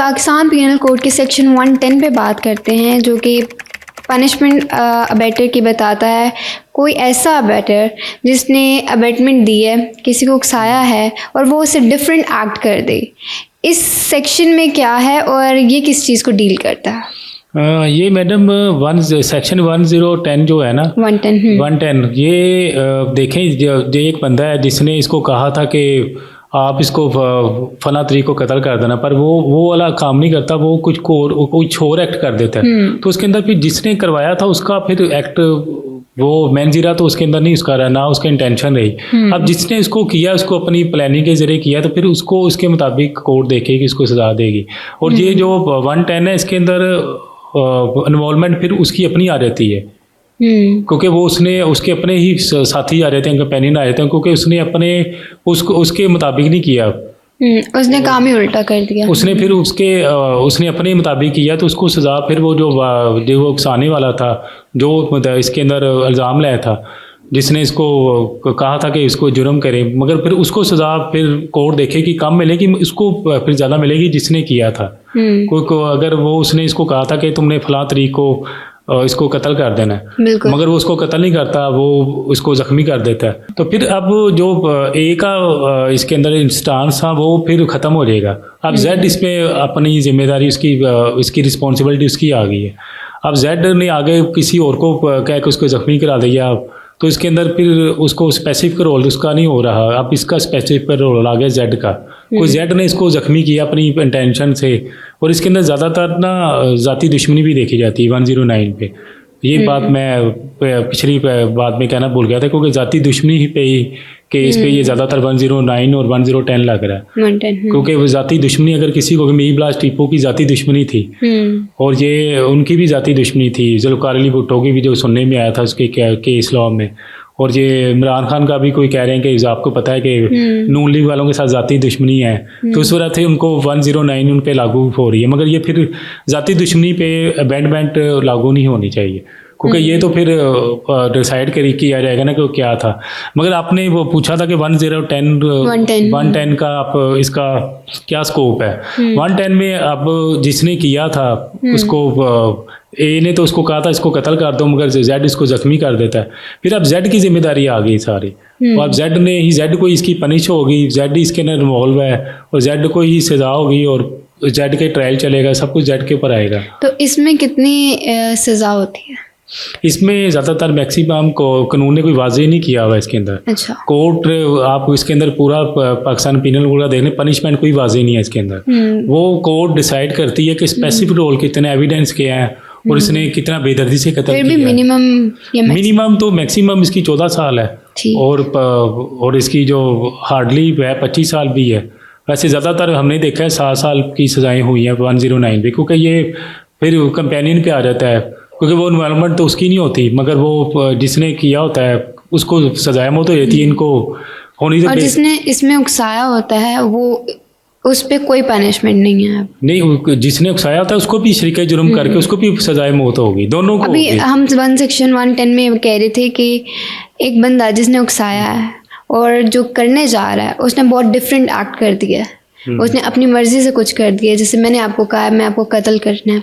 Pakistan penal code के section 110 पे बात करते हैं, जो कि पनिशमेंट अबेटर की बताता है। कोई ऐसा अबेटर जिसने अबेटमेंट दी है, किसी को उकसाया है और वो उसे डिफरेंट एक्ट कर दे, इस सेक्शन में क्या है और ये किस चीज़ को डील करता है? ये मैडम सेक्शन 1010 जो है ना, 110 ये देखें, जो एक बंदा है जिसने इसको कहा था कि आप इसको फला तरीक को कत्ल कर देना, पर वो वाला काम नहीं करता, वो कुछ और एक्ट कर देता है। तो उसके अंदर फिर जिसने करवाया था उसका फिर एक्ट वो मैनजीरा तो उसके अंदर नहीं उसका रहा, ना उसका इंटेंशन रही। अब जिसने इसको किया उसको अपनी प्लानिंग के जरिए किया, तो फिर उसको उसके मुताबिक कोर्ट देखेगी, उसको सजा देगी। और ये जो 110 है इसके अंदर इन्वॉल्वमेंट फिर उसकी अपनी आ जाती है, क्योंकि वो उसके अपने ही साथी आ जाते हैं, कंपेनियन आ जाते हैं, क्योंकि उसने उसके मुताबिक नहीं किया, उसने काम ही उल्टा कर दिया। उसने फिर उसने अपने मुताबिक किया, तो उसको सज़ा फिर वो उकसाने वाला था, जो इसके अंदर इल्ज़ाम लाया था, जिसने इसको कहा था कि इसको जुर्म करें, मगर फिर उसको सज़ा फिर कोर्ट देखे कि कम मिलेगी, उसको फिर ज़्यादा मिलेगी जिसने किया था। अगर उसने इसको कहा था कि तुमने फलां तरीक को इसको कत्ल कर देना है, मगर वो उसको कत्ल नहीं करता, वो उसको ज़ख्मी कर देता है, तो फिर अब जो ए का इसके अंदर इंस्टांस था वो फिर ख़त्म हो जाएगा। अब जेड इसमें अपनी जिम्मेदारी इसकी रिस्पॉन्सिबिलिटी उसकी आ गई है। अब जेड ने आगे किसी और को कह के उसको ज़ख्मी करा दिया, तो इसके अंदर फिर उसको स्पेसिफिक रोल उसका नहीं हो रहा, अब इसका स्पेसिफिक रोल आ गया जेड का। कोई जेड ने इसको ज़ख्मी किया अपनी इंटेंशन से, और इसके अंदर ज़्यादातर ना ज़ाती दुश्मनी भी देखी जाती है 109 पे। ये बात मैं पिछली बात में कहना भूल गया था, क्योंकि ज़ाती दुश्मनी ही पे ही केस पे ये ज़्यादातर 109 और 1010 लग रहा है, क्योंकि वो ज़ाती दुश्मनी अगर किसी को मीर ब्लास्ट टीपो की ज़ाती दुश्मनी थी, और ये उनकी भी ज़ाती दुश्मनी थी, जुल्फ़िकार अली भुट्टो की भी जो सुनने में आया था उसके केस लॉ में, और ये इमरान खान का भी कोई कह रहे हैं कि आपको पता है कि नून लीग वालों के साथ ज़ाती दुश्मनी है, तो उस वजह से उनको 109 उन पे लागू हो रही है, मगर ये फिर ज़ाती दुश्मनी पे अमेंडमेंट लागू नहीं होनी चाहिए, क्योंकि ये तो फिर डिसाइड किया जाएगा ना कि क्या था। मगर आपने वो पूछा था कि 110 का आप इसका क्या स्कोप है। 110 में अब जिसने किया था उसको ए ने तो उसको कहा था इसको कत्ल कर दो, मगर जेड इसको ज़ख्मी कर देता है, फिर अब जेड की जिम्मेदारी आ गई सारी, और अब जेड को इसकी पनिश होगी, जेड इसके अंदर इन्वॉल्व है, और जेड को ही सज़ा होगी, और जेड के ट्रायल चलेगा, सब कुछ जेड के ऊपर आएगा। तो इसमें कितनी सज़ा होती है? इसमें ज़्यादातर मैक्सिमम को कानून ने कोई वाज़ेह नहीं किया हुआ इसके अंदर। अच्छा। कोर्ट आप इसके अंदर पूरा पाकिस्तान पीनल कोड देखने, पनिशमेंट कोई वाज़ेह नहीं है इसके अंदर। वो कोर्ट डिसाइड करती है कि स्पेसिफिक रोल कितने एविडेंस के हैं, और इसने कितना बेदर्दी से कत्ल किया। मिनिमम तो मैक्सिमम इसकी 14 साल है, और इसकी जो हार्डली है 25 साल भी है। वैसे ज़्यादातर हमने देखा है 7 साल की सज़ाएँ हुई हैं 109 पे, क्योंकि ये फिर कंपेनियन पे आ जाता है, क्योंकि वो इन्वॉल्वमेंट तो उसकी नहीं होती, मगर वो जिसने किया होता है उसको सज़ाए मौत हो जाती है, इनको होनी चाहिए। और जिसने इसमें उकसाया होता है वो उस पर कोई पनिशमेंट नहीं है? नहीं, जिसने उकसाया होता है उसको भी शरीक जुर्म करके उसको भी सज़ाए मौत होगी, दोनों को। अभी हम सेक्शन 110 में कह रहे थे कि एक बंदा जिसने उकसाया है और जो करने जा रहा है उसने बहुत डिफरेंट एक्ट कर दिया है, उसने अपनी मर्जी से कुछ कर दिया। जैसे मैंने आपको कहा मैं आपको कत्ल करना है,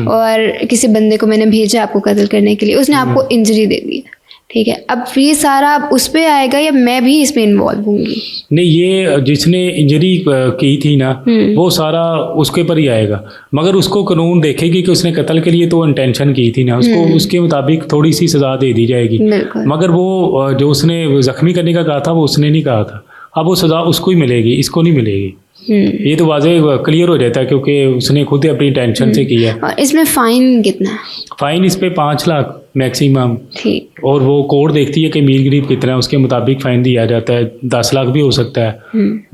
और किसी बंदे को मैंने भेजा आपको कत्ल करने के लिए, उसने आपको इंजरी दे दी, ठीक है। अब ये सारा उस पे आएगा या मैं भी इसमें इन्वॉल्व होंगी? नहीं, ये जिसने इंजरी की थी ना वो सारा उसके पर ही आएगा, मगर उसको कानून देखेगी कि उसने कत्ल के लिए तो इंटेंशन की थी ना, उसको उसके मुताबिक थोड़ी सी सज़ा दे दी जाएगी। मगर वो जो उसने ज़ख्मी करने का कहा था वो उसने नहीं कहा था, अब वो सज़ा उसको ही मिलेगी, इसको नहीं मिलेगी। ये तो वाज़े क्लियर हो जाता है, क्योंकि उसने खुद अपनी टेंशन से किया। और इसमें फ़ाइन कितना है? फ़ाइन इस पे 5 लाख मैक्सिमम, ठीक। और वो कोर्ट देखती है कि मीर गरीब कितना है, उसके मुताबिक फ़ाइन दिया जाता है। 10 लाख भी हो सकता है।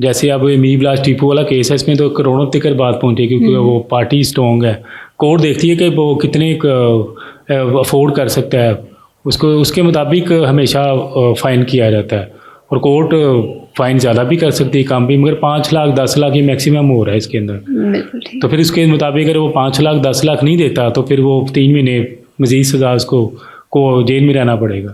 जैसे अब मीर ब्लास्ट टीपू वाला केस है, इसमें तो करोड़ों तक बात पहुँची, क्योंकि वो पार्टी स्ट्रॉन्ग है। कोर्ट देखती है कि वो कितने अफोर्ड कर सकता है, उसके मुताबिक हमेशा फ़ाइन किया जाता है, और कोर्ट फ़ाइन ज़्यादा भी कर सकती है, कम भी, मगर 5 लाख 10 लाख ये मैक्सिमम हो रहा है इसके अंदर। तो फिर इसके मुताबिक अगर वो 5 लाख 10 लाख नहीं देता तो फिर वो 3 महीने मज़ीद सज़ा उसको जेल में रहना पड़ेगा।